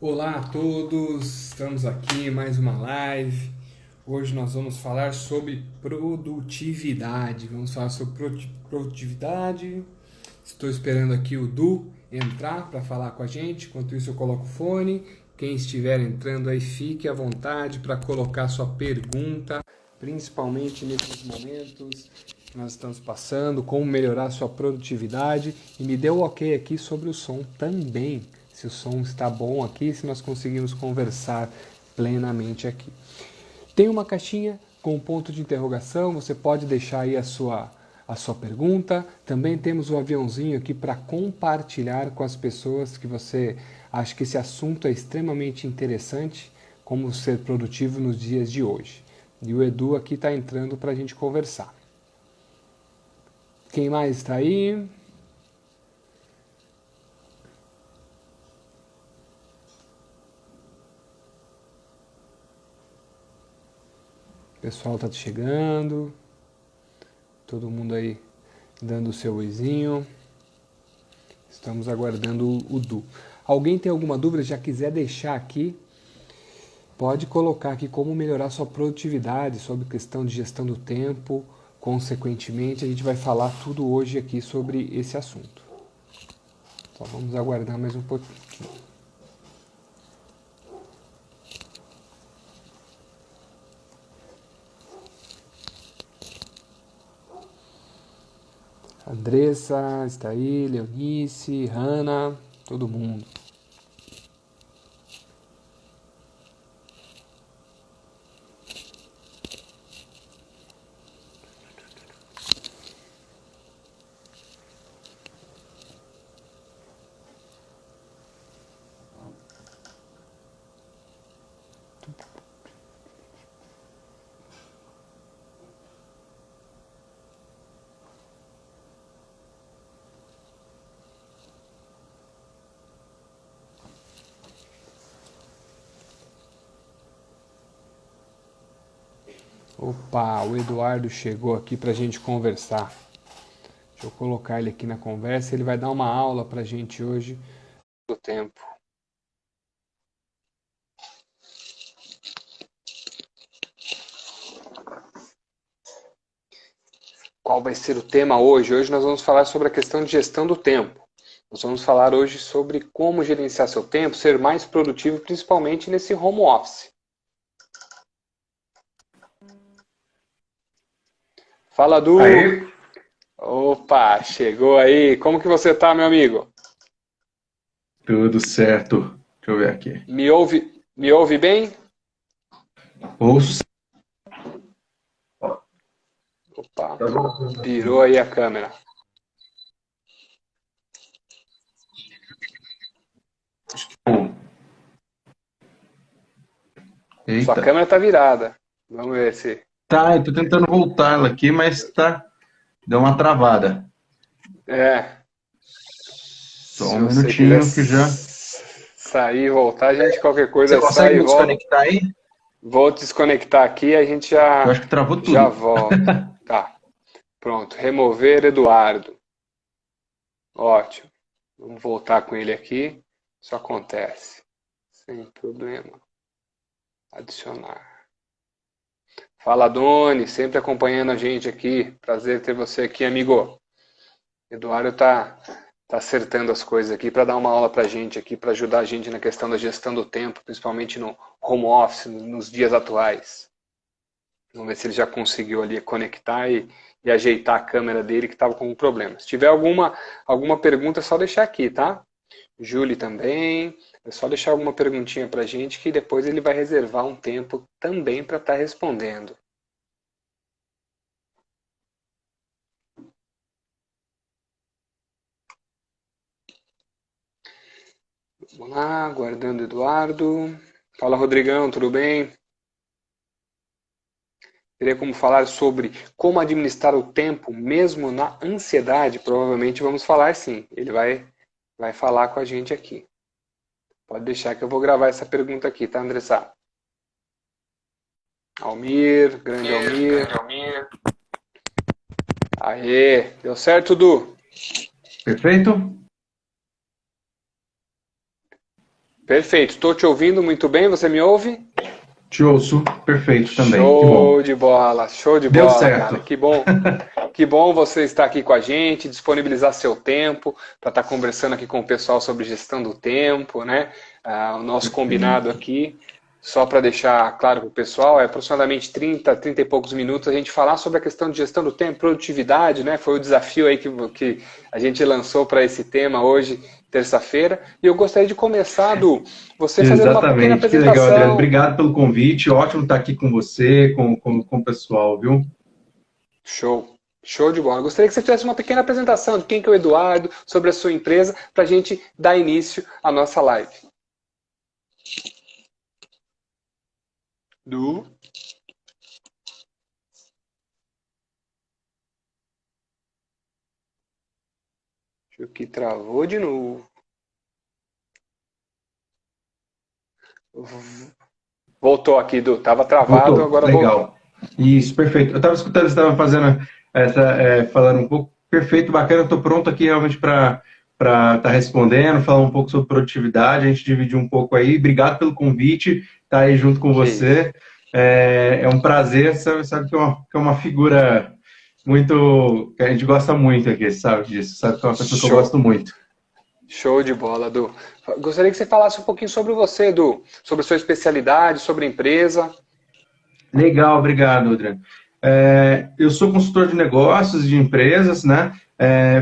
Olá a todos, estamos aqui em mais uma live. Hoje nós vamos falar sobre produtividade. Vamos falar sobre produtividade. Estou esperando aqui o Du entrar para falar com a gente. Enquanto isso, eu coloco o fone. Quem estiver entrando aí, fique à vontade para colocar sua pergunta, principalmente nesses momentos que nós estamos passando, como melhorar sua produtividade. E me dê o ok aqui sobre o som também, se o som está bom aqui, se nós conseguimos conversar plenamente aqui. Tem uma caixinha com um ponto de interrogação, você pode deixar aí a sua pergunta. Também temos o aviãozinho aqui para compartilhar com as pessoas que você acha que esse assunto é extremamente interessante, como ser produtivo nos dias de hoje. E o Edu aqui está entrando para a gente conversar. Quem mais está aí? O pessoal está chegando. Todo mundo aí dando o seu oizinho. Estamos aguardando o Du. Alguém tem alguma dúvida? Já quiser deixar aqui, pode colocar aqui como melhorar sua produtividade, sobre questão de gestão do tempo. Consequentemente, a gente vai falar tudo hoje aqui sobre esse assunto. Só vamos aguardar mais um pouquinho. Andressa está aí, Leonice, Hanna, todo mundo. Opa, o Eduardo chegou aqui para a gente conversar. Deixa eu colocar ele aqui na conversa. Ele vai dar uma aula para a gente hoje do tempo. Qual vai ser o tema hoje? Hoje nós vamos falar sobre a questão de gestão do tempo. Nós vamos falar hoje sobre como gerenciar seu tempo, ser mais produtivo, principalmente nesse home office. Fala, Du! Aí, Opa, chegou aí. Como que você tá, meu amigo? tudo certo. Deixa eu ver aqui. Me ouve bem? Ouço. Opa, Tá voltando virou aqui. aí a câmera. Bom, Sua eita. câmera tá virada. Vamos ver se. Tá, eu tô tentando voltar ela aqui, mas tá. Deu uma travada. É, Só se um você quiser minutinho que já. sair e voltar, a gente qualquer Você coisa consegue sai e me volta. desconectar aí? Vou desconectar aqui e a gente Eu já, acho que travou já tudo. volta. Tá, pronto. Remover Eduardo. Ótimo. Vamos voltar com ele aqui. Isso acontece. Sem problema. Adicionar. Fala, Doni, sempre acompanhando a gente aqui. Prazer ter você aqui, amigo. Eduardo tá acertando as coisas aqui para dar uma aula pra gente aqui, para ajudar a gente na questão da gestão do tempo, principalmente no home office, nos dias atuais. Vamos ver se ele já conseguiu ali conectar e ajeitar a câmera dele que estava com um problema. Se tiver alguma pergunta, é só deixar aqui, tá? Julie também. É só deixar alguma perguntinha pra gente que depois ele vai reservar um tempo também para estar respondendo. Vamos lá, aguardando Eduardo. Fala, Rodrigão, tudo bem? Teria como falar sobre como administrar o tempo mesmo na ansiedade? Provavelmente vamos falar sim. Ele vai falar com a gente aqui. Pode deixar que eu vou gravar essa pergunta aqui, tá, Andressa? Almir, grande Almir. Aê, deu certo, Du? Perfeito? Perfeito, estou te ouvindo muito bem, você me ouve? Te ouço perfeito também. Que bom. Show de Deu bola, cara, certo. que bom. Que bom você estar aqui com a gente, disponibilizar seu tempo para estar conversando aqui com o pessoal sobre gestão do tempo, né? O nosso combinado Perfeito. aqui, só para deixar claro para o pessoal, é aproximadamente 30 e poucos minutos a gente falar sobre a questão de gestão do tempo, produtividade, né? Foi o desafio aí que a gente lançou para esse tema hoje, terça-feira. E eu gostaria de começar, Du, você fazendo uma pequena Exatamente. Que legal, Adriano. apresentação. Obrigado pelo convite. Ótimo estar aqui com você, com o pessoal, viu? Show. Show de bola. Gostaria que você fizesse uma pequena apresentação de quem que é o Eduardo, sobre a sua empresa, para a gente dar início à nossa live. Du? Acho que travou de novo. Voltou aqui, Du. Tava travado, Voltou. agora voltou. Legal. Isso, perfeito. Eu estava escutando, você estava fazendo falando um pouco. Perfeito, bacana. Estou pronto aqui realmente para estar respondendo, falar um pouco sobre produtividade. A gente dividir um pouco aí. Obrigado pelo convite, estar aí junto com Que isso. você. É um prazer. Sabe que é uma figura muito que a gente gosta muito aqui, sabe disso. Sabe que é uma pessoa que eu Show. gosto muito. Show de bola, Du. Gostaria que você falasse um pouquinho sobre você, Du. Sobre a sua especialidade, sobre a empresa. Legal, obrigado, Adriano. Eu sou consultor de negócios de empresas, né?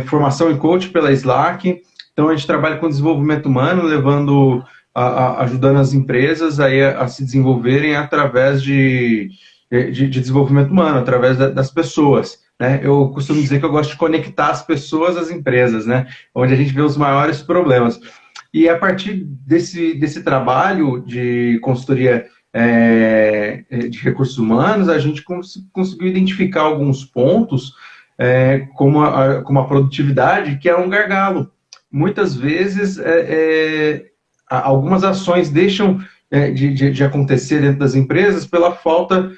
Formação em coach pela Slack. Então, a gente trabalha com desenvolvimento humano, ajudando as empresas a se desenvolverem através de desenvolvimento humano, através das pessoas. Né? Eu costumo dizer que eu gosto de conectar as pessoas às empresas, né? Onde a gente vê os maiores problemas. E a partir desse trabalho de consultoria de recursos humanos, a gente conseguiu identificar alguns pontos, como a produtividade, que é um gargalo. Muitas vezes, algumas ações deixam de acontecer dentro das empresas pela falta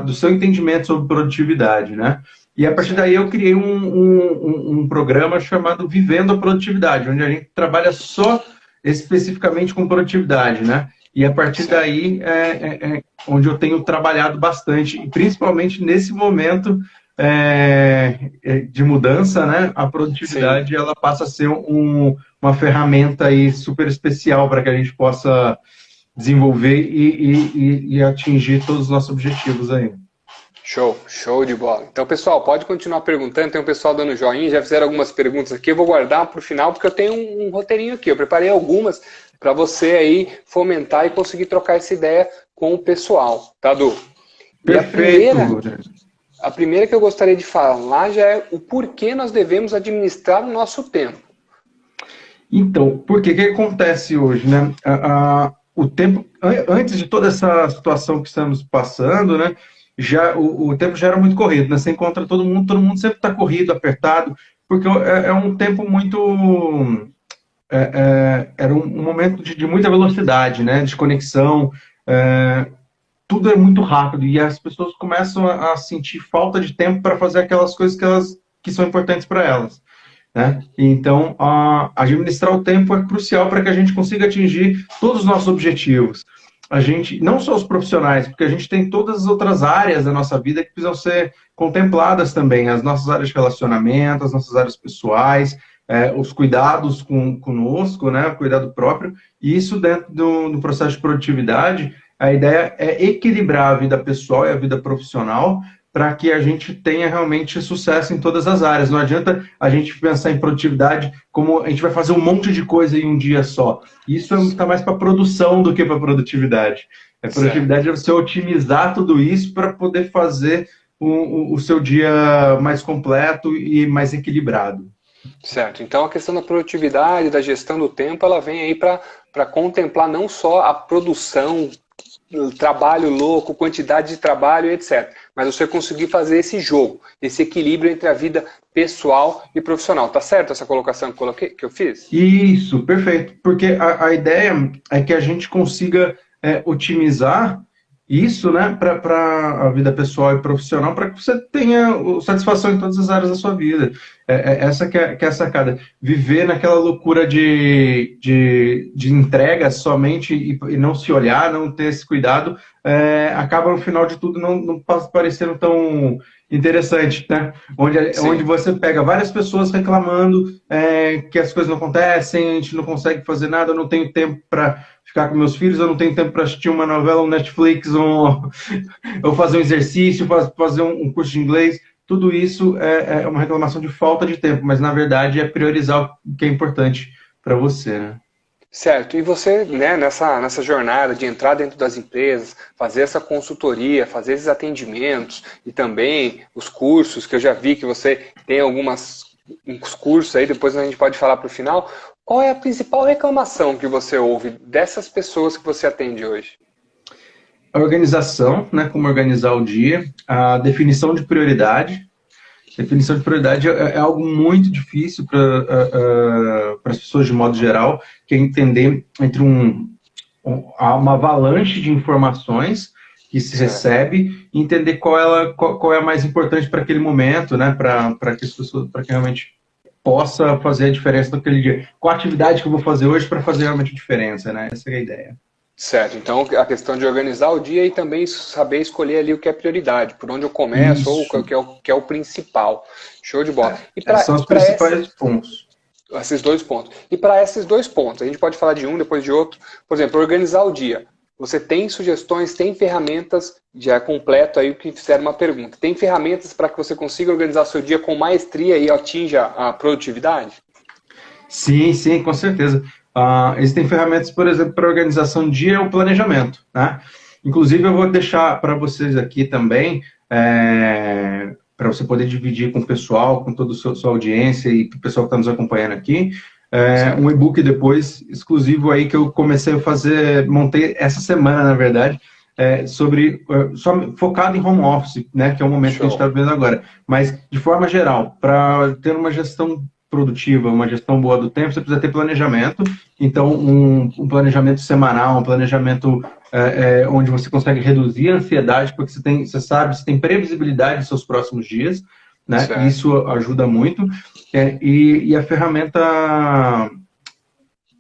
do seu entendimento sobre produtividade, né? E a partir daí eu criei um programa chamado Vivendo a Produtividade, onde a gente trabalha só especificamente com produtividade, né? E a partir Certo. daí onde eu tenho trabalhado bastante, e principalmente nesse momento de mudança, né? A Sim. produtividade ela passa a ser uma ferramenta aí super especial para que a gente possa desenvolver e atingir todos os nossos objetivos aí. Show, show de bola. Então, pessoal, pode continuar perguntando. Tem um pessoal dando joinha, já fizeram algumas perguntas aqui. Eu vou guardar para o final, porque eu tenho um roteirinho aqui. Eu preparei algumas para você aí fomentar e conseguir trocar essa ideia com o pessoal, tá, Du? E Perfeito. a primeira que eu gostaria de falar já é o porquê nós devemos administrar o nosso tempo. Então, porque o que acontece hoje, né? O tempo, antes de toda essa situação que estamos passando, né? O tempo já era muito corrido, né? Você encontra todo mundo sempre está corrido, apertado, porque é um tempo muito. Era um momento de muita velocidade, né? De conexão, tudo é muito rápido e as pessoas começam a sentir falta de tempo para fazer aquelas coisas que são importantes para elas. Né? Então, administrar o tempo é crucial para que a gente consiga atingir todos os nossos objetivos. A gente, não só os profissionais, porque a gente tem todas as outras áreas da nossa vida que precisam ser contempladas também, as nossas áreas de relacionamento, as nossas áreas pessoais, os cuidados conosco, né? O cuidado próprio, e isso dentro do processo de produtividade, a ideia é equilibrar a vida pessoal e a vida profissional para que a gente tenha realmente sucesso em todas as áreas. Não adianta a gente pensar em produtividade como a gente vai fazer um monte de coisa em um dia só. Isso está mais para produção do que para produtividade. Produtividade é você otimizar tudo isso para poder fazer o seu dia mais completo e mais equilibrado. Certo. Então a questão da produtividade, da gestão do tempo, ela vem aí para contemplar não só a produção, trabalho louco, quantidade de trabalho, etc. Mas você conseguir fazer esse jogo, esse equilíbrio entre a vida pessoal e profissional. Tá certo essa colocação que eu fiz? Isso, perfeito. Porque a ideia é que a gente consiga otimizar isso, né, para a vida pessoal e profissional, para que você tenha satisfação em todas as áreas da sua vida. Essa que é a sacada. Viver naquela loucura de entrega somente e não se olhar, não ter esse cuidado, acaba no final de tudo não parecendo tão interessante, né? Onde Sim. você pega várias pessoas reclamando que as coisas não acontecem, a gente não consegue fazer nada, eu não tenho tempo para ficar com meus filhos, eu não tenho tempo para assistir uma novela, um Netflix, ou fazer um exercício, fazer um curso de inglês. Tudo isso é uma reclamação de falta de tempo, mas na verdade é priorizar o que é importante para você, né? Certo. E você, né, nessa jornada de entrar dentro das empresas, fazer essa consultoria, fazer esses atendimentos e também os cursos, que eu já vi que você tem uns cursos aí, depois a gente pode falar para o final. Qual é a principal reclamação que você ouve dessas pessoas que você atende hoje? A organização, né, como organizar o dia, a definição de prioridade. Definição de prioridade é algo muito difícil para as pessoas de modo geral, que é entender entre uma avalanche de informações que se Certo. recebe e entender qual é a mais importante para aquele momento, né, para que as pessoas, para que realmente possa fazer a diferença naquele dia. Qual a atividade que eu vou fazer hoje para fazer realmente a diferença, né? Essa é a ideia. Certo, então a questão de organizar o dia e também saber escolher ali o que é prioridade, por onde eu começo ou Isso. o que é o principal. Show de bola. E Esses são os para principais pontos. esses dois pontos. E para esses dois pontos, a gente pode falar de um depois de outro. Por exemplo, organizar o dia. Você tem sugestões, tem ferramentas, já é completo aí o que fizeram uma pergunta. Tem ferramentas para que você consiga organizar seu dia com maestria e atinja a produtividade? Sim, sim, com certeza. Existem ferramentas, por exemplo, para organização de dia, o planejamento, né? Inclusive, eu vou deixar para vocês aqui também, para você poder dividir com o pessoal, com toda a sua audiência e para o pessoal que está nos acompanhando aqui, um Certo. e-book depois, exclusivo aí, que eu comecei a fazer, montei essa semana, na verdade, só focado em home office, né? Que é o momento que a gente está Show. vivendo agora. Mas, de forma geral, para ter uma gestão produtiva, uma gestão boa do tempo, você precisa ter planejamento. Então, um planejamento semanal, um planejamento onde você consegue reduzir a ansiedade, porque você sabe, você tem previsibilidade dos seus próximos dias, né? E Certo. isso ajuda muito. E a ferramenta.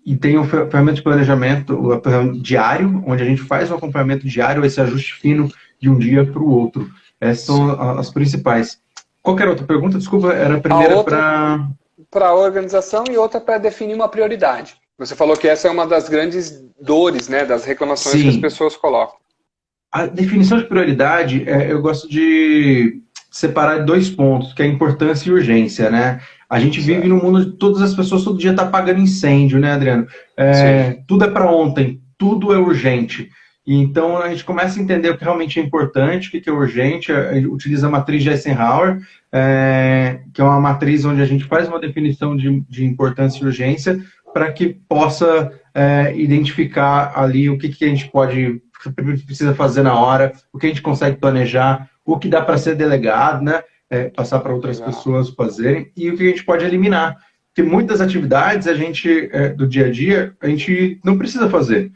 E tem o ferramenta de planejamento diário, onde a gente faz um acompanhamento diário, esse ajuste fino de um dia para o outro. Essas são Sim. as principais. Qualquer outra pergunta? Desculpa, era a A primeira outra para. para a organização e outra para definir uma prioridade. Você falou que essa é uma das grandes dores, né, das reclamações que as Sim, pessoas colocam. a definição de prioridade, eu gosto de separar dois pontos, que é a importância e urgência, né? A gente vive Certo. num mundo de todas as pessoas todo dia tá apagando incêndio, né, Adriano? Sim. Tudo é para ontem, tudo é urgente. E então a gente começa a entender o que realmente é importante, o que é urgente, utiliza a matriz de Eisenhower, que é uma matriz onde a gente faz uma definição de importância e urgência para que possa identificar ali o que a gente precisa fazer na hora, o que a gente consegue planejar, o que dá para ser delegado, né? Passar para outras Legal. pessoas fazerem, e o que a gente pode eliminar. Porque muitas atividades do dia a dia, a gente não precisa fazer.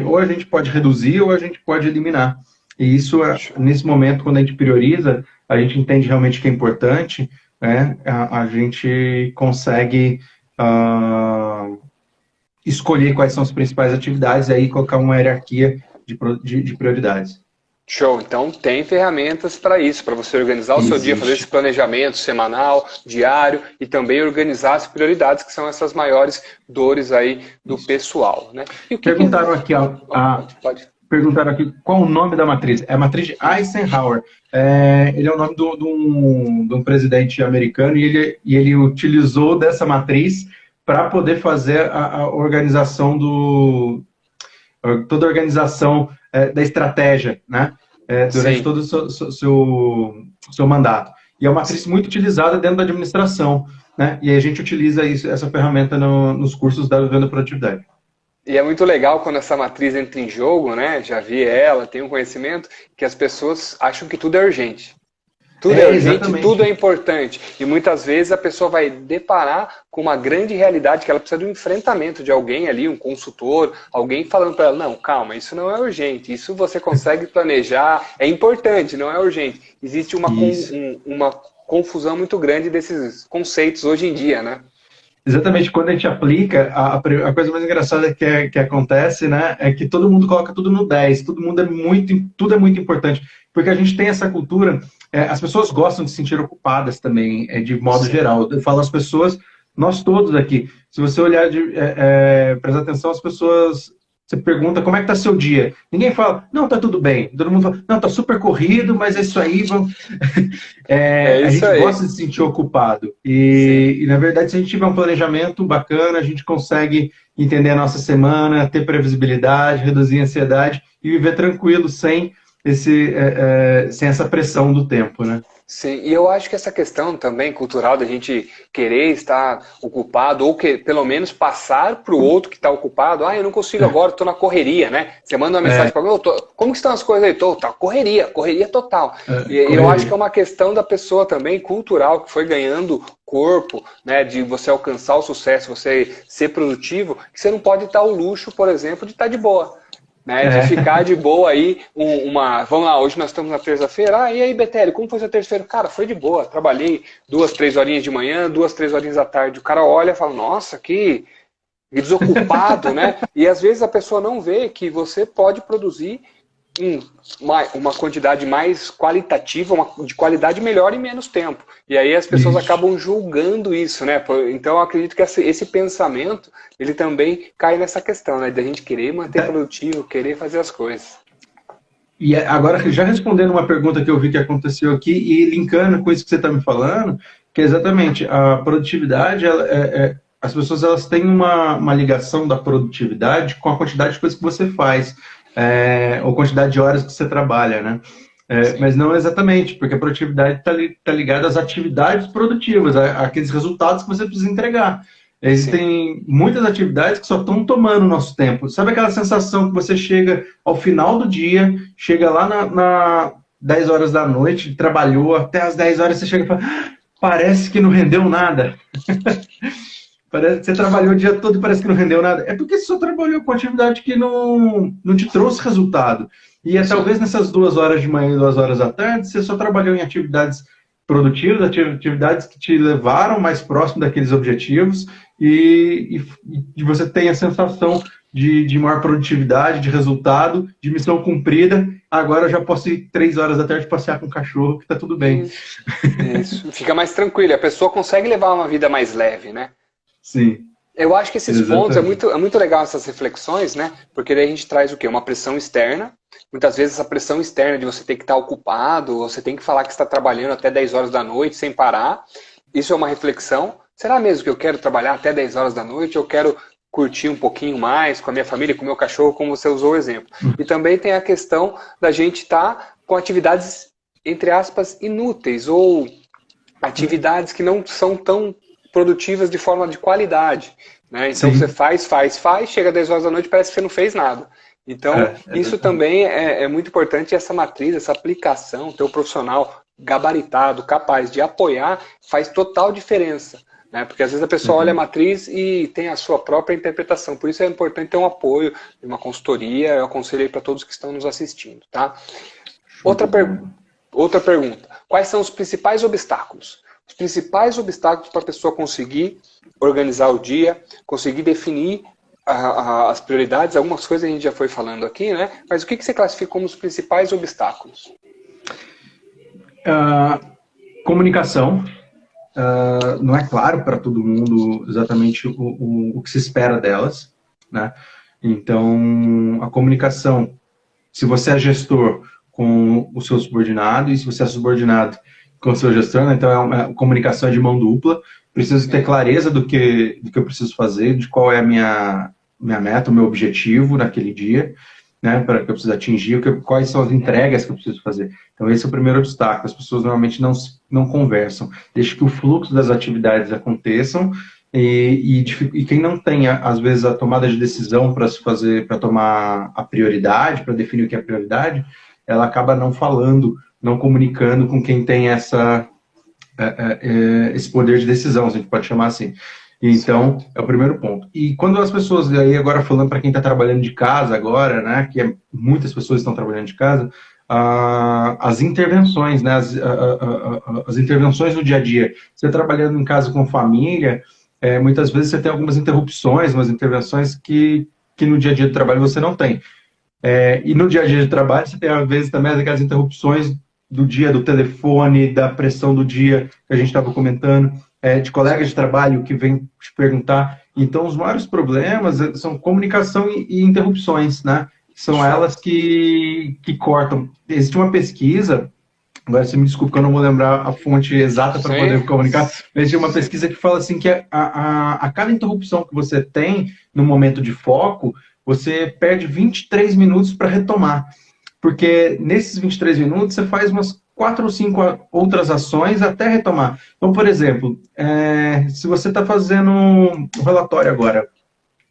Ou a gente pode reduzir ou a gente pode eliminar. E isso, Show. nesse momento, quando a gente prioriza, a gente entende realmente o que é importante, né? A gente consegue escolher quais são as principais atividades e aí colocar uma hierarquia de prioridades. Show. Então tem ferramentas para isso, para você organizar o seu dia, fazer esse Existe. planejamento semanal, diário e também organizar as prioridades, que são essas maiores dores aí do Isso. pessoal, né? E o que que... Perguntaram aqui, Pode. perguntaram aqui qual o nome da matriz. É a matriz de Eisenhower. Ele é o nome de um presidente americano e ele utilizou dessa matriz para poder fazer a organização toda a organização da estratégia, né? Durante Sim. todo o seu mandato. E é uma matriz muito utilizada dentro da administração, né? E aí a gente utiliza essa ferramenta nos cursos da Vivendo Produtividade. E é muito legal quando essa matriz entra em jogo, né? Já vi ela, tenho conhecimento, que as pessoas acham que tudo é urgente. Tudo é urgente, exatamente. tudo é importante. E muitas vezes a pessoa vai deparar com uma grande realidade que ela precisa de um enfrentamento de alguém ali, um consultor, alguém falando para ela, não, calma, isso não é urgente, isso você consegue planejar, é importante, não é urgente. Existe Isso. uma confusão muito grande desses conceitos hoje em dia, né? Exatamente, quando a gente aplica, a coisa mais engraçada que acontece, né, é que todo mundo coloca tudo no 10, tudo é muito importante, porque a gente tem essa cultura, as pessoas gostam de se sentir ocupadas também, de modo Sim. geral. Eu falo as pessoas, nós todos aqui, se você olhar, prestar atenção, as pessoas, você pergunta como é que tá seu dia, ninguém fala, não, tá tudo bem, todo mundo fala, não, tá super corrido, mas é isso aí, vamos... É A isso gente aí. gosta de se sentir ocupado. Sim. Na verdade, se a gente tiver um planejamento bacana, a gente consegue entender a nossa semana, ter previsibilidade, reduzir a ansiedade e viver tranquilo sem essa pressão do tempo, né? Sim, e eu acho que essa questão também cultural da gente querer estar ocupado, ou que pelo menos passar para o outro que está ocupado, eu não consigo agora, estou na correria, né? Você manda uma mensagem para mim, como que estão as coisas aí? Tá, correria total. E eu acho que é Correria. uma questão da pessoa também, cultural, que foi ganhando corpo, né? De você alcançar o sucesso, você ser produtivo, que você não pode estar ao luxo, por exemplo, de estar de boa. Né, de ficar de boa aí, vamos lá, hoje nós estamos na terça-feira, e aí, Betério, como foi sua terça-feira? Cara, foi de boa, trabalhei 2, 3 horinhas de manhã, 2, 3 horinhas da tarde, o cara olha e fala, nossa, que desocupado, né? E às vezes a pessoa não vê que você pode produzir uma quantidade mais qualitativa, de qualidade melhor em menos tempo. E aí as pessoas Isso. acabam julgando isso, né? Então eu acredito que esse pensamento, ele também cai nessa questão, né? Da gente querer manter produtivo, querer fazer as coisas. E agora, já respondendo uma pergunta que eu vi que aconteceu aqui, e linkando com isso que você está me falando, que é exatamente a produtividade, as pessoas elas têm uma ligação da produtividade com a quantidade de coisas que você faz, ou quantidade de horas que você trabalha, né? Sim, Mas não exatamente, porque a produtividade está ligada às atividades produtivas, àqueles resultados que você precisa entregar. sim. Existem muitas atividades que só estão tomando o nosso tempo. Sabe aquela sensação que você chega ao final do dia, chega lá na 10 horas da noite, trabalhou até as 10 horas, você chega e fala, parece que não rendeu nada. Parece que você trabalhou o dia todo e parece que não rendeu nada. É porque você só trabalhou com atividade que não te trouxe resultado. E Sim. talvez nessas 2 horas de manhã e 2 horas da tarde, você só trabalhou em atividades produtivas, atividades que te levaram mais próximo daqueles objetivos e você tem a sensação de maior produtividade, de resultado, de missão cumprida. Agora eu já posso ir 3 horas da tarde passear com o cachorro, que tá tudo bem. Isso. Isso. Fica mais tranquilo. A pessoa consegue levar uma vida mais leve, né? Sim, Eu acho que esses pontos exatamente. é muito legal essas reflexões, né? Porque daí a gente traz o quê? Uma pressão externa. Muitas vezes essa pressão externa de você ter que estar ocupado, você tem que falar que está trabalhando até 10 horas da noite sem parar. Isso é uma reflexão. Será mesmo que eu quero trabalhar até 10 horas da noite? Eu quero curtir um pouquinho mais com a minha família, com o meu cachorro, como você usou o exemplo. E também tem a questão da gente estar com atividades, entre aspas, inúteis ou atividades que não são tão produtivas de forma de qualidade. Né? Então você Sim, faz, chega às 10 horas da noite e parece que você não fez nada. Então, isso exatamente. também é muito importante, essa matriz, essa aplicação, ter um profissional gabaritado, capaz de apoiar, faz total diferença. Né? Porque às vezes a pessoa olha a matriz e tem a sua própria interpretação. Por isso é importante ter um apoio, uma consultoria. Eu aconselho aí para todos que estão nos assistindo. Tá? Show de Outra, bola. outra pergunta. Quais são os principais obstáculos? Os principais obstáculos para a pessoa conseguir organizar o dia, conseguir definir as prioridades, algumas coisas a gente já foi falando aqui, né? Mas o que você classifica como os principais obstáculos? Ah, comunicação. Não é claro para todo mundo exatamente o que se espera delas, né? Então, a comunicação, se você é gestor com o seu subordinado e se você é subordinado com o seu gestor, né? Então uma comunicação de mão dupla, preciso ter Sim, clareza do que eu preciso fazer, de qual é a minha meta, o meu objetivo naquele dia, né, para que eu preciso atingir, quais são as entregas que eu preciso fazer. Então, esse é o primeiro obstáculo. As pessoas normalmente não conversam, deixa que o fluxo das atividades aconteçam e quem não tem, às vezes, a tomada de decisão para se fazer, para tomar a prioridade, para definir o que é prioridade, ela acaba não falando não comunicando com quem tem esse poder de decisão, a gente pode chamar assim. Então, é o primeiro ponto. E quando as pessoas, aí agora falando para quem está trabalhando de casa agora, né, muitas pessoas estão trabalhando de casa, as intervenções, né, as intervenções no dia a dia. Você trabalhando em casa com família, muitas vezes você tem algumas interrupções, umas intervenções que no dia a dia do trabalho você não tem. E no dia a dia de trabalho você tem, às vezes, também aquelas interrupções do dia, do telefone, da pressão do dia, que a gente estava comentando, de colegas de trabalho que vêm te perguntar. Então, os maiores problemas são comunicação e interrupções, né? São elas que cortam. Existe uma pesquisa, agora você me desculpa que eu não vou lembrar a fonte exata para poder comunicar, mas existe uma pesquisa que fala assim que a cada interrupção que você tem no momento de foco, você perde 23 minutos para retomar. Porque nesses 23 minutos você faz umas 4 ou 5 outras ações até retomar. Então, por exemplo, se você está fazendo um relatório agora,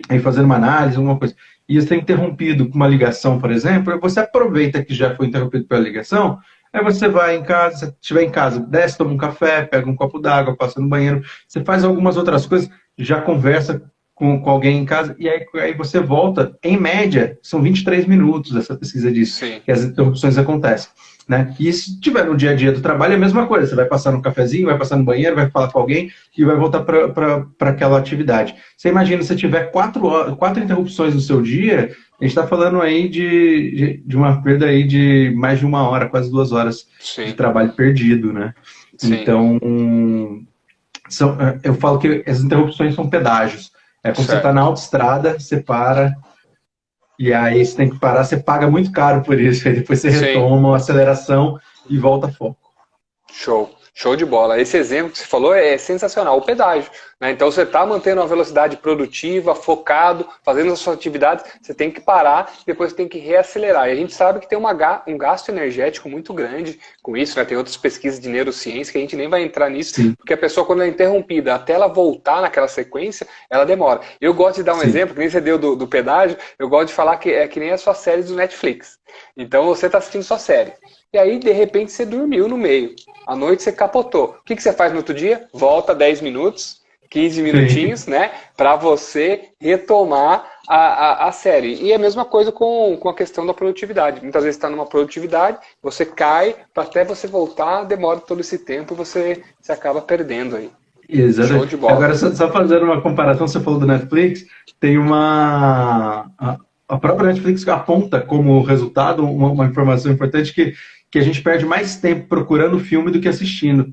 aí fazendo uma análise, alguma coisa, e você é interrompido com uma ligação, por exemplo, você aproveita que já foi interrompido pela ligação, aí você vai em casa, se estiver em casa, desce, toma um café, pega um copo d'água, passa no banheiro, você faz algumas outras coisas, já conversa com alguém em casa, e aí você volta, em média, são 23 minutos, essa pesquisa diz, que as interrupções acontecem. Né? E se tiver no dia a dia do trabalho, é a mesma coisa, você vai passar no cafezinho, vai passar no banheiro, vai falar com alguém e vai voltar para aquela atividade. Você imagina, se tiver 4 interrupções no seu dia, a gente está falando aí de uma perda aí de mais de 1 hora, quase 2 horas de trabalho perdido, né? Então, eu falo que as interrupções são pedágios. Quando você está na autoestrada, você para, e aí você tem que parar, você paga muito caro por isso, aí depois você retoma a aceleração e volta a foco. Show de bola. Esse exemplo que você falou é sensacional, o pedágio. Né? Então você está mantendo uma velocidade produtiva, focado, fazendo as suas atividades, você tem que parar e depois tem que reacelerar. E a gente sabe que tem um gasto energético muito grande com isso, né? Tem outras pesquisas de neurociência que a gente nem vai entrar nisso, porque a pessoa quando é interrompida, até ela voltar naquela sequência, ela demora. Eu gosto de dar um exemplo, que nem você deu do pedágio, eu gosto de falar que é que nem a sua série do Netflix. Então você está assistindo sua série. E aí, de repente, você dormiu no meio. À noite você capotou. O que você faz no outro dia? Volta 10 minutos, 15 minutinhos, né? Para você retomar a série. E é a mesma coisa com a questão da produtividade. Muitas vezes está numa produtividade, você cai, para até você voltar, demora todo esse tempo e você acaba perdendo aí. Exatamente. Show de bola. Agora, só fazendo uma comparação, você falou do Netflix, tem a própria Netflix aponta como resultado uma informação importante que a gente perde mais tempo procurando o filme do que assistindo.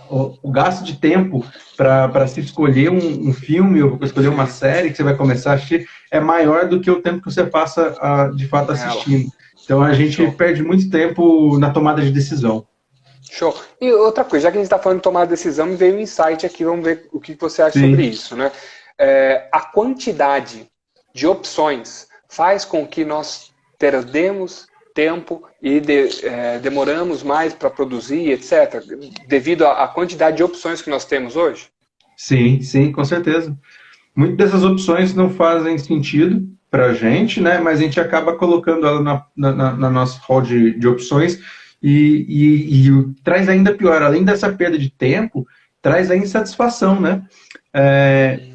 O gasto de tempo para se escolher um filme ou escolher uma série que você vai começar a assistir é maior do que o tempo que você passa de fato assistindo. Então a gente perde muito tempo na tomada de decisão. Show. E outra coisa, já que a gente está falando de tomar decisão, me veio um insight aqui, vamos ver o que você acha sobre isso. Né? A quantidade de opções faz com que nós perdemos tempo e demoramos mais para produzir, etc., devido à quantidade de opções que nós temos hoje? Sim, com certeza. Muitas dessas opções não fazem sentido para a gente, né? Mas a gente acaba colocando ela na nossa hall de opções e traz ainda pior, além dessa perda de tempo, traz a insatisfação, né?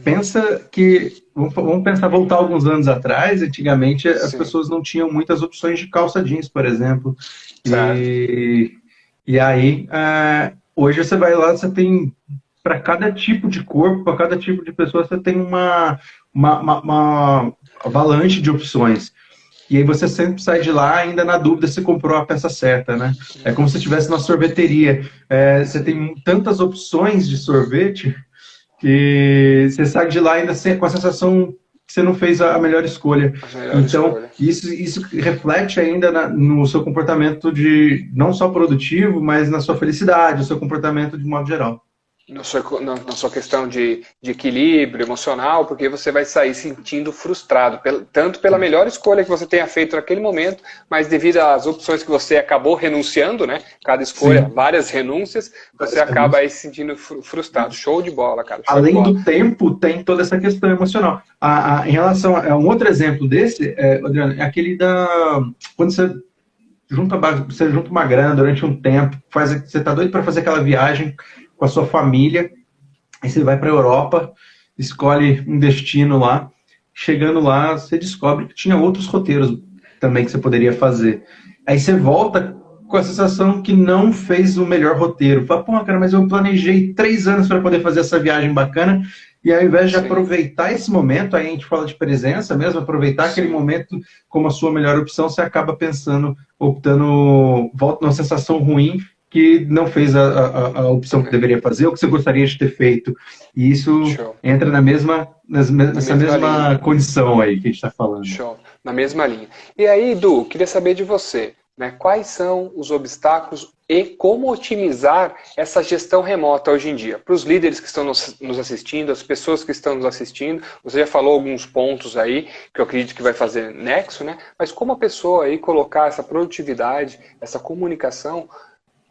Pensa que, vamos pensar, voltar alguns anos atrás, antigamente as pessoas não tinham muitas opções de calça jeans, por exemplo. E aí, hoje você vai lá, você tem, para cada tipo de corpo, para cada tipo de pessoa, você tem uma avalanche de opções. E aí você sempre sai de lá ainda na dúvida se comprou a peça certa, né? É como se estivesse na sorveteria. Você tem tantas opções de sorvete que você sai de lá ainda com a sensação que você não fez a melhor escolha. Então, isso reflete ainda no seu comportamento não só produtivo, mas na sua felicidade, no seu comportamento de modo geral. Na sua questão de equilíbrio emocional, porque você vai sair sentindo frustrado, tanto pela melhor escolha que você tenha feito naquele momento, mas devido às opções que você acabou renunciando, né? Cada escolha, várias renúncias, você acaba aí se sentindo frustrado. Show de bola, cara. Além do tempo, tem toda essa questão emocional. Em relação a um outro exemplo desse, Adriano, é aquele quando você você junta uma grana durante um tempo, você está doido para fazer aquela viagem com a sua família, aí você vai para a Europa, escolhe um destino lá, chegando lá, você descobre que tinha outros roteiros também que você poderia fazer. Aí você volta com a sensação que não fez o melhor roteiro. Fala, pô, cara, mas eu planejei 3 anos para poder fazer essa viagem bacana, e ao invés de aproveitar esse momento, aí a gente fala de presença mesmo, aproveitar aquele momento como a sua melhor opção, você acaba pensando, optando, volta numa sensação ruim, que não fez a opção que deveria fazer, ou que você gostaria de ter feito. E isso entra nessa mesma condição aí que a gente está falando. Show. Na mesma linha. E aí, Edu, queria saber de você, né? Quais são os obstáculos e como otimizar essa gestão remota hoje em dia? Para os líderes que estão nos assistindo, as pessoas que estão nos assistindo, você já falou alguns pontos aí que eu acredito que vai fazer nexo, né? Mas como a pessoa aí colocar essa produtividade, essa comunicação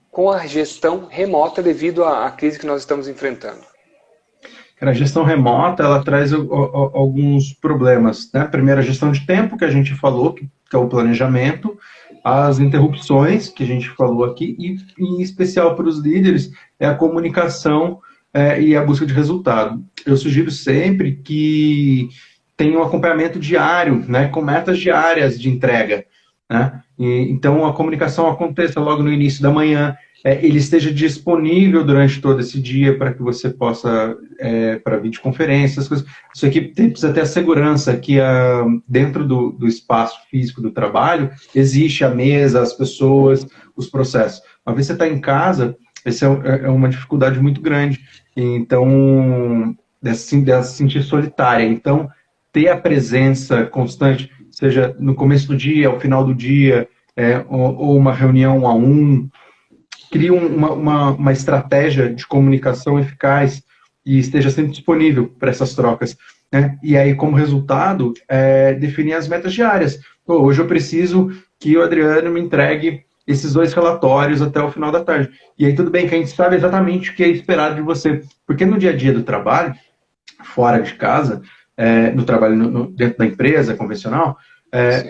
com a gestão remota devido à crise que nós estamos enfrentando? A gestão remota, ela traz alguns problemas, né? Primeiro, a gestão de tempo, que a gente falou, que é o planejamento, as interrupções, que a gente falou aqui, e em especial para os líderes, é a comunicação e a busca de resultado. Eu sugiro sempre que tenha um acompanhamento diário, né? Com metas diárias de entrega, né? Então, a comunicação aconteça logo no início da manhã, ele esteja disponível durante todo esse dia para que você possa, para videoconferências, coisas. Sua equipe precisa ter a segurança que dentro do espaço físico do trabalho existe a mesa, as pessoas, os processos. Uma vez que você está em casa, essa é uma dificuldade muito grande. Então, de se sentir solitária. Então, ter a presença constante, seja no começo do dia, ao final do dia, ou uma reunião 1 a 1, cria uma estratégia de comunicação eficaz e esteja sempre disponível para essas trocas, né? E aí, como resultado, definir as metas diárias. Pô, hoje eu preciso que o Adriano me entregue esses 2 relatórios até o final da tarde. E aí tudo bem que a gente sabe exatamente o que é esperado de você. Porque no dia a dia do trabalho, fora de casa, no trabalho dentro da empresa convencional,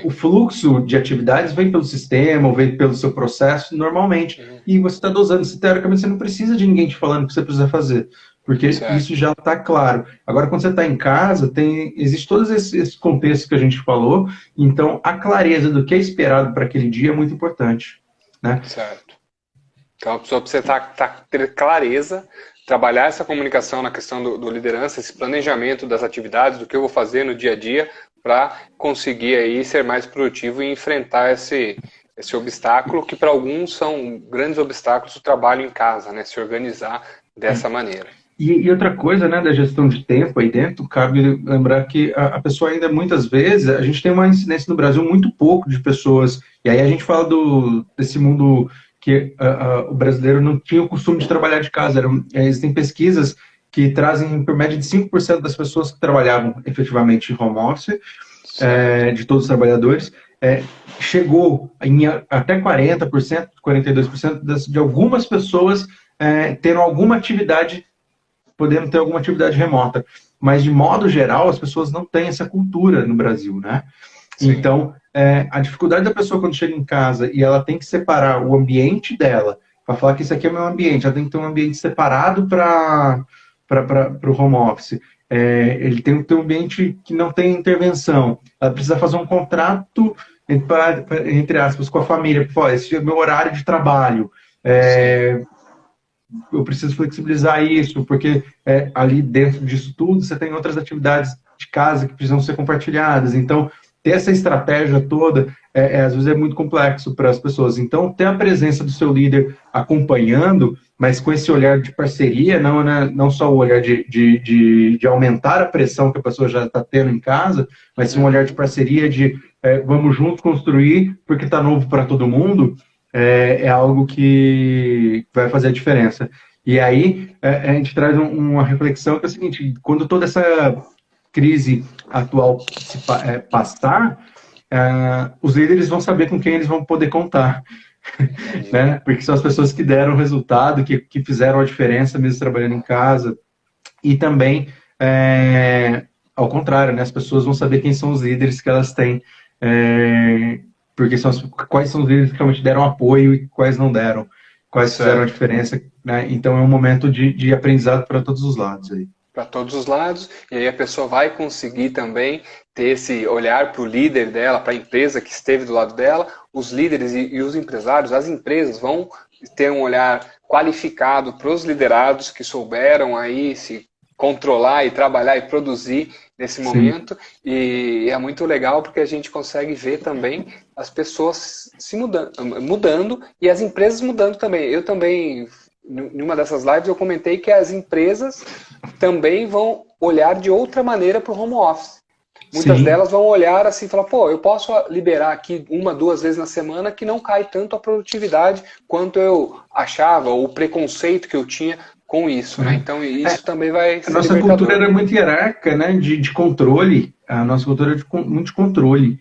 o fluxo de atividades vem pelo sistema, ou vem pelo seu processo normalmente. E você está dosando. Teoricamente, você não precisa de ninguém te falando o que você precisa fazer, porque isso já está claro. Agora, quando você está em casa, existe todos esses contextos que a gente falou, então a clareza do que é esperado para aquele dia é muito importante, né? Certo. Então, a pessoa precisa ter clareza, trabalhar essa comunicação na questão do liderança, esse planejamento das atividades, do que eu vou fazer no dia a dia, para conseguir aí ser mais produtivo e enfrentar esse obstáculo, que para alguns são grandes obstáculos do trabalho em casa, né? Se organizar dessa maneira. E outra coisa, né, da gestão de tempo aí dentro, cabe lembrar que a pessoa ainda, muitas vezes, a gente tem uma incidência no Brasil muito pouco de pessoas, e aí a gente fala desse mundo que o brasileiro não tinha o costume de trabalhar de casa. Existem pesquisas que trazem por média de 5% das pessoas que trabalhavam efetivamente em home office, de todos os trabalhadores, chegou em até 40%, 42% de algumas pessoas tendo alguma atividade, podendo ter alguma atividade remota. Mas, de modo geral, as pessoas não têm essa cultura no Brasil, né? Sim. Então, a dificuldade da pessoa quando chega em casa e ela tem que separar o ambiente dela, para falar que isso aqui é o meu ambiente, ela tem que ter um ambiente separado para o home office. Ele tem que ter um ambiente que não tem intervenção. Ela precisa fazer um contrato, entre aspas, com a família. Pô, esse é o meu horário de trabalho. Eu preciso flexibilizar isso, porque ali dentro disso tudo você tem outras atividades de casa que precisam ser compartilhadas. Então, ter essa estratégia toda, às vezes é muito complexo para as pessoas. Então, ter a presença do seu líder acompanhando, mas com esse olhar de parceria, não só o olhar de aumentar a pressão que a pessoa já está tendo em casa, mas sim um olhar de parceria, de vamos juntos construir, porque está novo para todo mundo, é algo que vai fazer a diferença. E aí, a gente traz uma reflexão que é o seguinte: quando toda essa crise atual passar, os líderes vão saber com quem eles vão poder contar, né? Porque são as pessoas que deram o resultado, que fizeram a diferença mesmo trabalhando em casa. E também, ao contrário, né? As pessoas vão saber quem são os líderes que elas têm porque quais são os líderes que realmente deram apoio e quais não deram, quais fizeram a Certo. diferença, né? Então é um momento de aprendizado para todos os lados aí. Para todos os lados, e aí a pessoa vai conseguir também ter esse olhar para o líder dela, para a empresa que esteve do lado dela, os líderes e os empresários, as empresas vão ter um olhar qualificado para os liderados que souberam aí se controlar e trabalhar e produzir nesse Sim, momento, e é muito legal porque a gente consegue ver também as pessoas se mudando e as empresas mudando também. Eu também, em uma dessas lives, eu comentei que as empresas também vão olhar de outra maneira para o home office. Muitas sim, delas vão olhar assim e falar, pô, eu posso liberar aqui uma, duas vezes na semana que não cai tanto a produtividade quanto eu achava, ou o preconceito que eu tinha com isso, né? né? Então isso também vai A ser nossa cultura libertador. era muito hierárquica, né? De controle. A nossa cultura é muito de controle.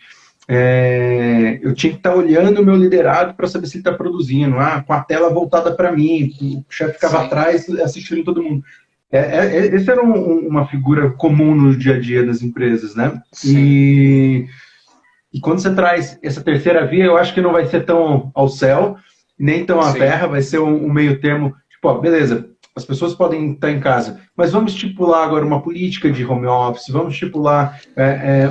Eu tinha que estar olhando o meu liderado para saber se ele está produzindo, com a tela voltada para mim, o chefe ficava Sim, atrás assistindo todo mundo. Esse era uma figura comum no dia a dia das empresas, né? sim, E quando você traz essa terceira via, eu acho que não vai ser tão ao céu, nem tão à sim, terra, vai ser um meio termo, tipo, ó, beleza, as pessoas podem estar em casa, mas vamos estipular agora uma política de home office, vamos estipular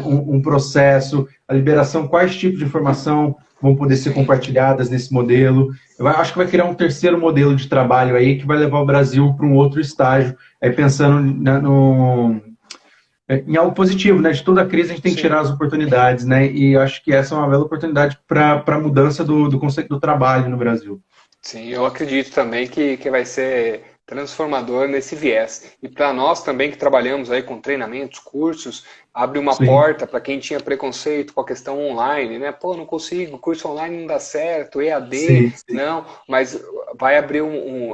um processo, a liberação, quais tipos de informação vão poder ser sim. compartilhadas nesse modelo. Acho que vai criar um terceiro modelo de trabalho aí que vai levar o Brasil para um outro estágio, aí pensando em algo positivo, né? De toda crise a gente tem que tirar Sim. as oportunidades, né? E eu acho que essa é uma bela oportunidade para a mudança do conceito do trabalho no Brasil. Sim, eu acredito também que vai ser transformador nesse viés. E para nós também que trabalhamos aí com treinamentos, cursos, abre uma Sim, porta para quem tinha preconceito com a questão online, né? Pô, não consigo, curso online não dá certo, EAD, sim, sim, não, mas vai abrir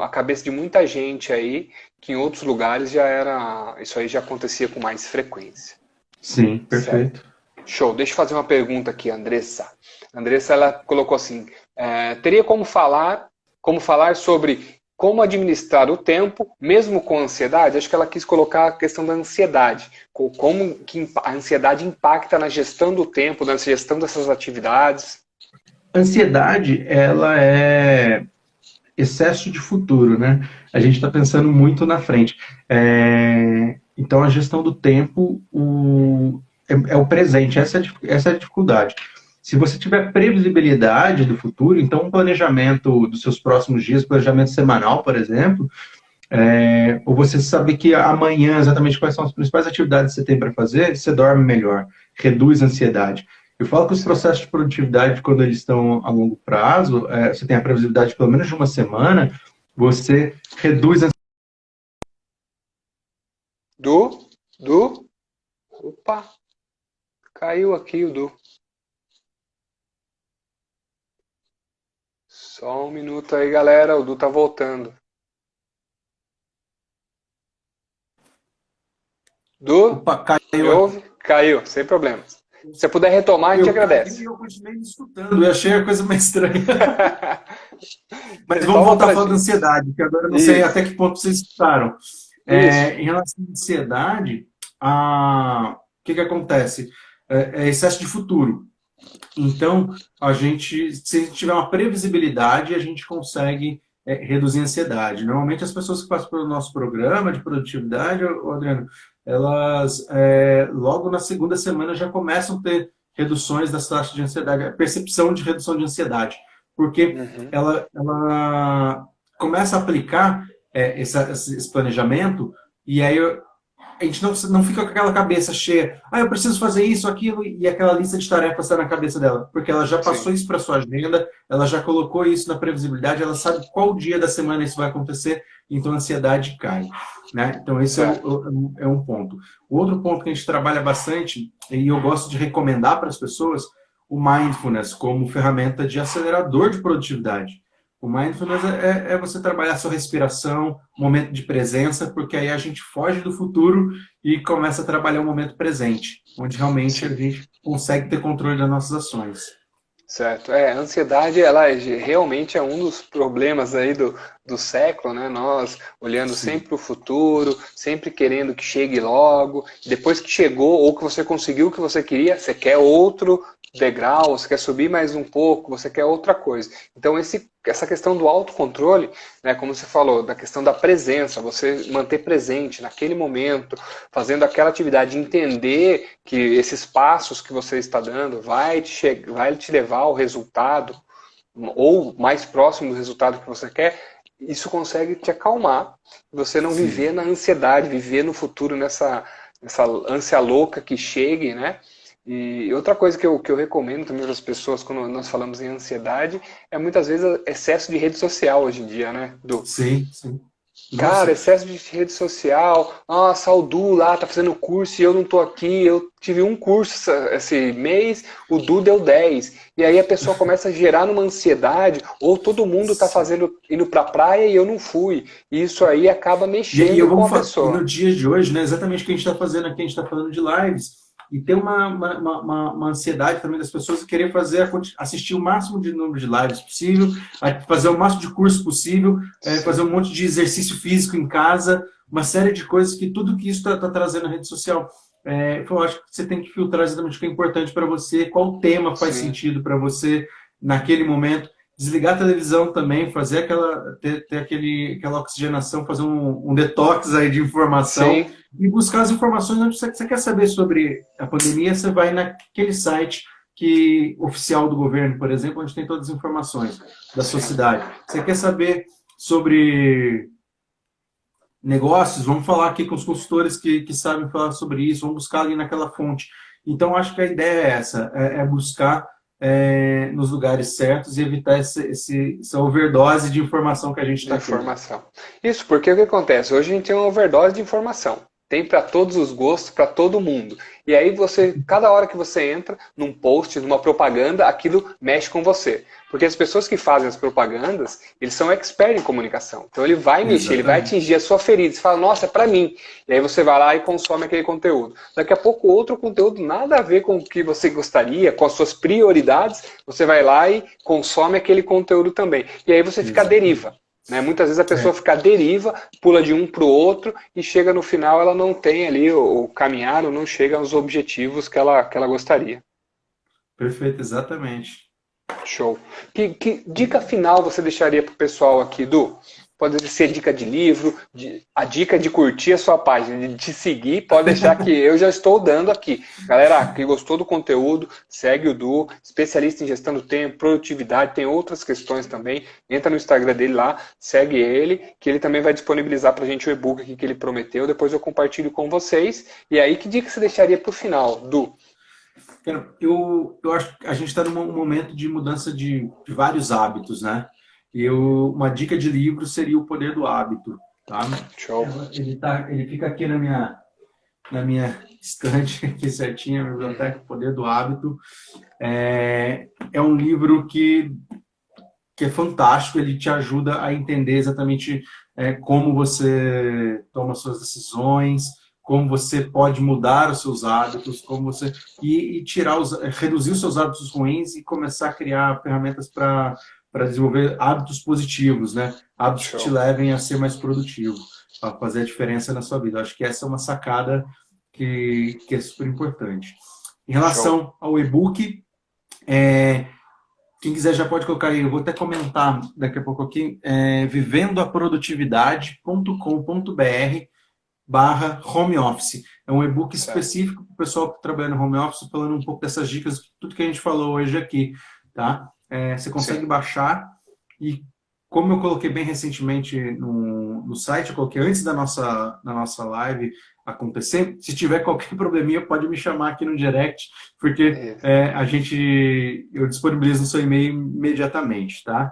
a cabeça de muita gente aí que em outros lugares já era, isso aí já acontecia com mais frequência. sim, Certo. perfeito. Show. Deixa eu fazer uma pergunta aqui, Andressa. Andressa, ela colocou assim: teria como falar sobre como administrar o tempo, mesmo com ansiedade? Acho que ela quis colocar a questão da ansiedade. Como que a ansiedade impacta na gestão do tempo, na gestão dessas atividades. Ansiedade, ela é excesso de futuro, né? A gente está pensando muito na frente. Então, a gestão do tempo é o presente, essa é a dificuldade. Se você tiver previsibilidade do futuro, então um planejamento dos seus próximos dias, planejamento semanal, por exemplo, ou você sabe que amanhã exatamente quais são as principais atividades que você tem para fazer, você dorme melhor, reduz a ansiedade. Eu falo que os processos de produtividade, quando eles estão a longo prazo, você tem a previsibilidade de pelo menos de uma semana, você reduz a Du, Du, opa, caiu aqui o Du. Só um minuto aí, galera, o Du tá voltando. Du, Opa, me caiu aqui. ouve? Caiu, sem problemas. Se você puder retomar, a gente Eu caí e agradece. eu continuei me escutando. Eu achei a coisa mais estranha. Mas vamos Retoma voltar a pra falar da gente. ansiedade, que agora eu não sei Isso, até que ponto vocês escutaram. isso. Em relação à ansiedade, o que acontece? É excesso de futuro. Então, se a gente tiver uma previsibilidade, a gente consegue reduzir a ansiedade. Normalmente, as pessoas que passam pelo nosso programa de produtividade, Adriano, elas logo na segunda semana já começam a ter reduções das taxas de ansiedade, a percepção de redução de ansiedade, porque Uhum. ela começa a aplicar esse planejamento e aí a gente não fica com aquela cabeça cheia, eu preciso fazer isso, aquilo, e aquela lista de tarefas está na cabeça dela, porque ela já Sim, passou isso para sua agenda, ela já colocou isso na previsibilidade, ela sabe qual dia da semana isso vai acontecer, então a ansiedade cai. Né? Então, esse certo. é um ponto. O outro ponto que a gente trabalha bastante, e eu gosto de recomendar para as pessoas, o mindfulness como ferramenta de acelerador de produtividade. O mindfulness é você trabalhar a sua respiração, momento de presença, porque aí a gente foge do futuro e começa a trabalhar o momento presente, onde realmente a Sim. gente consegue ter controle das nossas ações. Certo. A ansiedade, ela realmente é um dos problemas aí do século, né? Nós olhando Sim, sempre para o futuro, sempre querendo que chegue logo. Depois que chegou ou que você conseguiu o que você queria, você quer outro. degrau, você quer subir mais um pouco, você quer outra coisa. Então essa questão do autocontrole, né, como você falou, da questão da presença, você manter presente naquele momento, fazendo aquela atividade, entender que esses passos que você está dando vai te levar ao resultado, ou mais próximo do resultado que você quer, isso consegue te acalmar, você não Sim. viver na ansiedade, viver no futuro nessa ânsia louca que chegue, né? E outra coisa que eu recomendo também para as pessoas quando nós falamos em ansiedade é muitas vezes excesso de rede social hoje em dia, né? Sim, sim. Cara, Nossa, excesso de rede social. Nossa, o Du lá tá fazendo curso e eu não tô aqui. Eu tive um curso esse mês, o Du deu 10. E aí a pessoa começa a gerar numa ansiedade, ou todo mundo tá sim. fazendo, indo pra praia e eu não fui. E isso aí acaba E mexendo eu com vou a e no pessoa. dia de hoje, né, exatamente o que a gente está fazendo aqui, a gente está falando de lives, e tem uma ansiedade também das pessoas de querer assistir o máximo de número de lives possível, fazer o máximo de curso possível, fazer Sim, um monte de exercício físico em casa, uma série de coisas que tudo que isso está trazendo na rede social. Eu acho que você tem que filtrar exatamente o que é importante para você, qual tema faz sim, sentido para você naquele momento. Desligar a televisão também, fazer aquela oxigenação, fazer um detox aí de informação sim, e buscar as informações onde você quer saber sobre a pandemia, você vai naquele site oficial do governo, por exemplo, onde tem todas as informações da sua sim. cidade. Você quer saber sobre negócios, vamos falar aqui com os consultores que sabem falar sobre isso, vamos buscar ali naquela fonte. Então, acho que a ideia é essa, é buscar nos lugares certos e evitar essa overdose de informação que a gente De está tendo. informação. Isso, porque o que acontece? Hoje a gente tem uma overdose de informação. Tem para todos os gostos, para todo mundo. E aí você, cada hora que você entra num post, numa propaganda, aquilo mexe com você. Porque as pessoas que fazem as propagandas, eles são expert em comunicação. Então ele vai mexer, ele vai Exatamente. atingir a sua ferida. Você fala, nossa, é para mim. E aí você vai lá e consome aquele conteúdo. Daqui a pouco outro conteúdo nada a ver com o que você gostaria, com as suas prioridades, você vai lá e consome aquele conteúdo também. E aí você fica à Exatamente. deriva. Né? Muitas vezes a pessoa É, fica à deriva, pula de um para o outro e chega no final, ela não tem ali o caminhar ou não chega aos objetivos que ela gostaria. perfeito, exatamente. Show. Que dica final você deixaria para o pessoal aqui, Du? Pode ser dica de livro, a dica de curtir a sua página, de te seguir, pode deixar que eu já estou dando aqui. Galera, que gostou do conteúdo, segue o Du, especialista em gestão do tempo, produtividade, tem outras questões também. Entra no Instagram dele lá, segue ele, que ele também vai disponibilizar para a gente o e-book aqui que ele prometeu, depois eu compartilho com vocês. E aí, que dica você deixaria para o final, Du? Eu acho que a gente está num momento de mudança de vários hábitos, né? Uma dica de livro seria O Poder do Hábito, tá? Show. Ele fica aqui na minha estante, aqui certinho, a biblioteca O Poder do Hábito. É um livro que é fantástico, ele te ajuda a entender exatamente como você toma suas decisões, como você pode mudar os seus hábitos, como você e reduzir os seus hábitos ruins e começar a criar ferramentas para desenvolver hábitos positivos, né? Hábitos que te Show. levem a ser mais produtivo, a fazer a diferença na sua vida. Eu acho que essa é uma sacada que é super importante. Em Show. relação ao e-book, é, quem quiser já pode colocar aí, eu vou até comentar daqui a pouco aqui, vivendoaprodutividade.com.br /home office. É um e-book Certo. específico para o pessoal que trabalha no home office, falando um pouco dessas dicas, tudo que a gente falou hoje aqui, tá? Você consegue Sim. baixar e, como eu coloquei bem recentemente no site, eu coloquei antes da nossa live acontecer, se tiver qualquer probleminha, pode me chamar aqui no direct, porque Isso. eu disponibilizo no seu e-mail imediatamente, tá?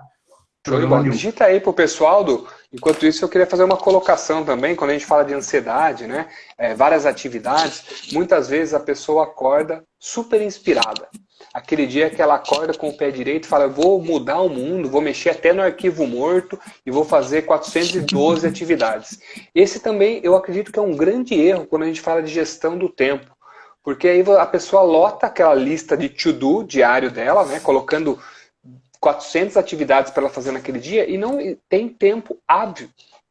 Show de Problema bola. nenhum. Digita aí pro pessoal, do. Enquanto isso, eu queria fazer uma colocação também, quando a gente fala de ansiedade, né? Várias atividades, muitas vezes a pessoa acorda super inspirada. Aquele dia que ela acorda com o pé direito e fala, vou mudar o mundo, vou mexer até no arquivo morto e vou fazer 412 atividades. Esse também, eu acredito que é um grande erro quando a gente fala de gestão do tempo. Porque aí a pessoa lota aquela lista de to-do diário dela, né? Colocando 400 atividades para ela fazer naquele dia e não tem tempo hábil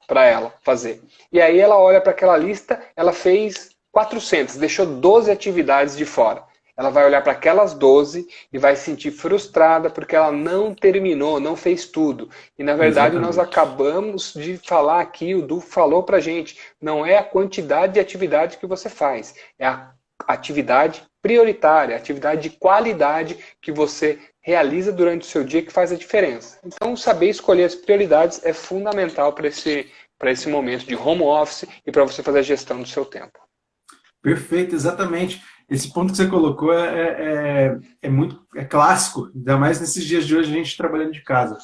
para ela fazer. E aí ela olha para aquela lista, ela fez 400, deixou 12 atividades de fora. ela vai olhar para aquelas 12 e vai se sentir frustrada porque ela não terminou, não fez tudo. E na verdade nós Exatamente. acabamos de falar aqui, o Du falou para gente, não é a quantidade de atividade que você faz, é a atividade prioritária, a atividade de qualidade que você realiza durante o seu dia que faz a diferença. Então, saber escolher as prioridades é fundamental para esse momento de home office e para você fazer a gestão do seu tempo. Perfeito, exatamente. Esse ponto que você colocou é muito clássico, ainda mais nesses dias de hoje, a gente trabalhando de casa.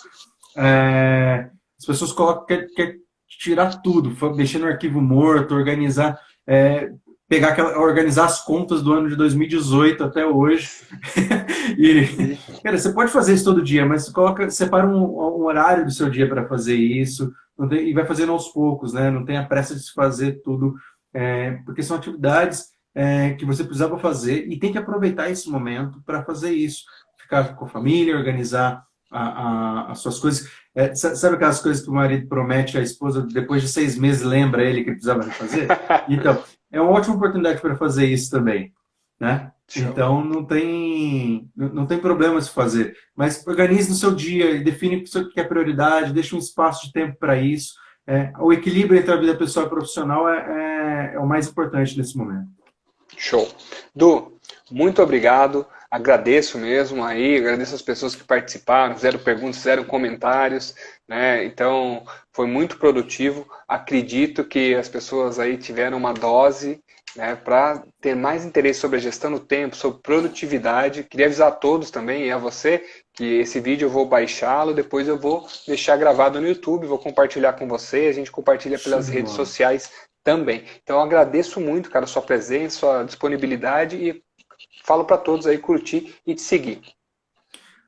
As pessoas colocam, quer tirar tudo, mexer no arquivo morto, organizar, organizar as contas do ano de 2018 até hoje. E, cara, você pode fazer isso todo dia, mas separa um horário do seu dia para fazer isso, e vai fazendo aos poucos, né? Não tenha pressa de se fazer tudo, porque são atividades que você precisava fazer e tem que aproveitar esse momento para fazer isso. Ficar com a família, organizar as suas coisas. Sabe aquelas coisas que o marido promete à esposa, depois de 6 meses lembra ele que precisava fazer? Então, é uma ótima oportunidade para fazer isso também, né? Então, não tem problema se fazer. Mas organize no seu dia e define o que é prioridade, deixa um espaço de tempo para isso. O equilíbrio entre a vida pessoal e profissional é o mais importante nesse momento. Show. Du, muito obrigado. Agradeço mesmo aí, agradeço as pessoas que participaram, fizeram perguntas, fizeram comentários, né? Então, foi muito produtivo. Acredito que as pessoas aí tiveram uma dose, né, para ter mais interesse sobre a gestão do tempo, sobre produtividade. Queria avisar a todos também, e a você, que esse vídeo eu vou baixá-lo, depois eu vou deixar gravado no YouTube, vou compartilhar com você, a gente compartilha pelas redes sociais também. Então eu agradeço muito, cara, a sua presença, sua disponibilidade e falo para todos aí curtir e te seguir.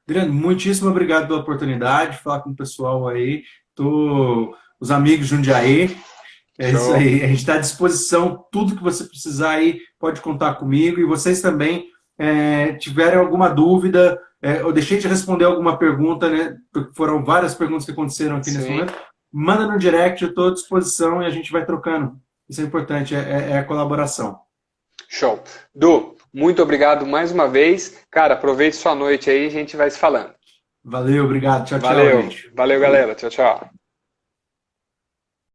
Adriano, muitíssimo obrigado pela oportunidade de falar com o pessoal aí, os amigos de Jundiaí. É isso aí, a gente está à disposição, tudo que você precisar aí, pode contar comigo. E vocês também tiverem alguma dúvida, eu deixei de responder alguma pergunta, né? Porque foram várias perguntas que aconteceram aqui nesse momento. Manda no direct, eu estou à disposição e a gente vai trocando. Isso é importante, é a colaboração. Show. Du, muito obrigado mais uma vez. Cara, aproveite sua noite aí, a gente vai se falando. Valeu, obrigado. Tchau, tchau, Valeu, gente. valeu, galera. Tchau, tchau.